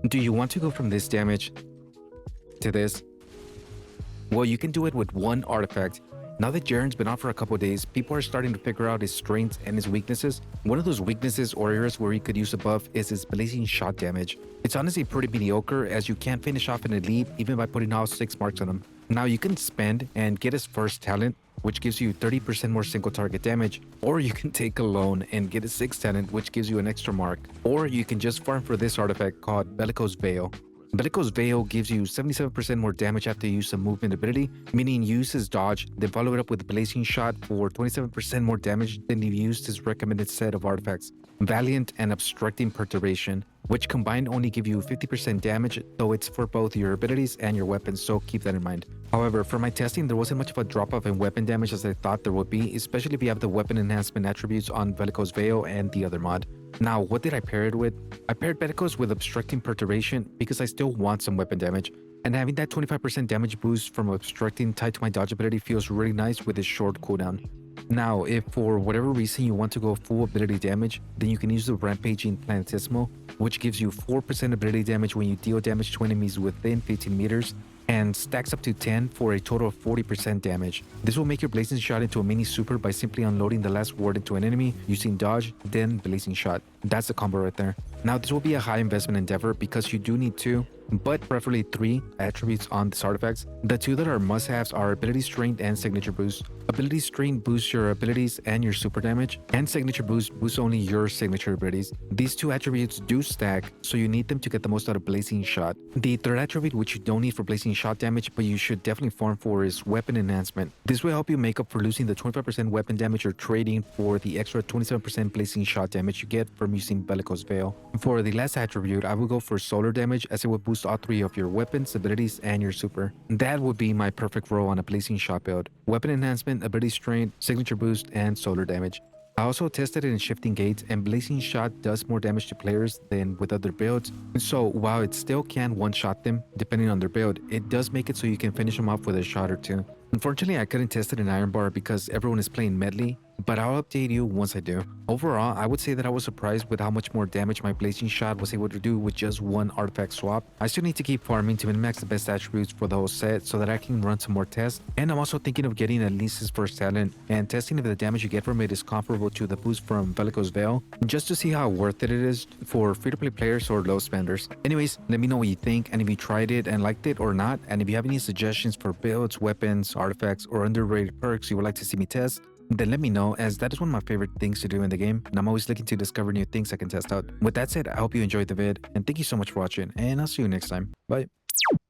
Do you want to go from this damage to this? Well, you can do it with one artifact. Now that Jaren's been out for a couple days, people are starting to figure out his strengths and his weaknesses. One of those weaknesses or areas where he could use a buff is his blazing shot damage. It's honestly pretty mediocre, as you can't finish off an elite even by putting out 6 marks on him. Now you can spend and get his first talent, which gives you 30% more single target damage, or you can take a loan and get a 6th talent, which gives you an extra mark, or you can just farm for this artifact called Bellicose Veil. Bellicose Veil gives you 77% more damage after you use a movement ability, meaning you use his dodge, then follow it up with Blazing Shot for 27% more damage than you used his recommended set of artifacts, Valiant and Obstructing Perturbation, which combined only give you 50% damage, though it's for both your abilities and your weapons, so keep that in mind. However, for my testing, there wasn't much of a drop-off in weapon damage as I thought there would be, especially if you have the weapon enhancement attributes on Bellicose Veil and the other mod. Now, what did I pair it with? I paired Bellicose with Obstructing Perturbation because I still want some weapon damage, and having that 25% damage boost from Obstructing tied to my dodge ability feels really nice with its short cooldown. Now, if for whatever reason you want to go full ability damage, then you can use the Rampaging Planetissimo, which gives you 4% ability damage when you deal damage to enemies within 15 meters, and stacks up to 10 for a total of 40% damage. This will make your Blazing Shot into a mini super by simply unloading the last ward into an enemy, using dodge, then Blazing Shot. That's the combo right there. Now this will be a high investment endeavor because you do need 2, but preferably 3 attributes on this artifacts. The 2 that are must-haves are Ability Strength and Signature Boost. Ability Strength boosts your abilities and your super damage, and Signature Boost boosts only your signature abilities. These 2 attributes do stack, so you need them to get the most out of Blazing Shot. The 3rd attribute, which you don't need for Blazing Shot damage, but you should definitely farm for, is Weapon Enhancement. This will help you make up for losing the 25% weapon damage you're trading for the extra 27% Blazing Shot damage you get from using Bellicose Veil. For the last attribute, I would go for Solar Damage, as it would boost all 3 of your weapons, abilities, and your super. That would be my perfect role on a Blazing Shot build. Weapon Enhancement, Ability Strength, Signature Boost, and Solar Damage. I also tested it in Shifting Gates, and Blazing Shot does more damage to players than with other builds, so while it still can one-shot them depending on their build, it does make it so you can finish them off with a shot or 2. Unfortunately, I couldn't test it in Iron Bar because everyone is playing Medley, but I'll update you once I do. Overall, I would say that I was surprised with how much more damage my Blazing Shot was able to do with just one artifact swap. I still need to keep farming to min-max the best attributes for the whole set so that I can run some more tests, and I'm also thinking of getting at least his first talent and testing if the damage you get from it is comparable to the boost from Bellicose Veil, just to see how worth it is for free-to-play players or low spenders. Anyways, let me know what you think and if you tried it and liked it or not, and if you have any suggestions for builds, weapons, artifacts, or underrated perks you would like to see me test, then let me know, as that is one of my favorite things to do in the game, and I'm always looking to discover new things I can test out. With that said, I hope you enjoyed the vid, and thank you so much for watching, and I'll see you next time. Bye.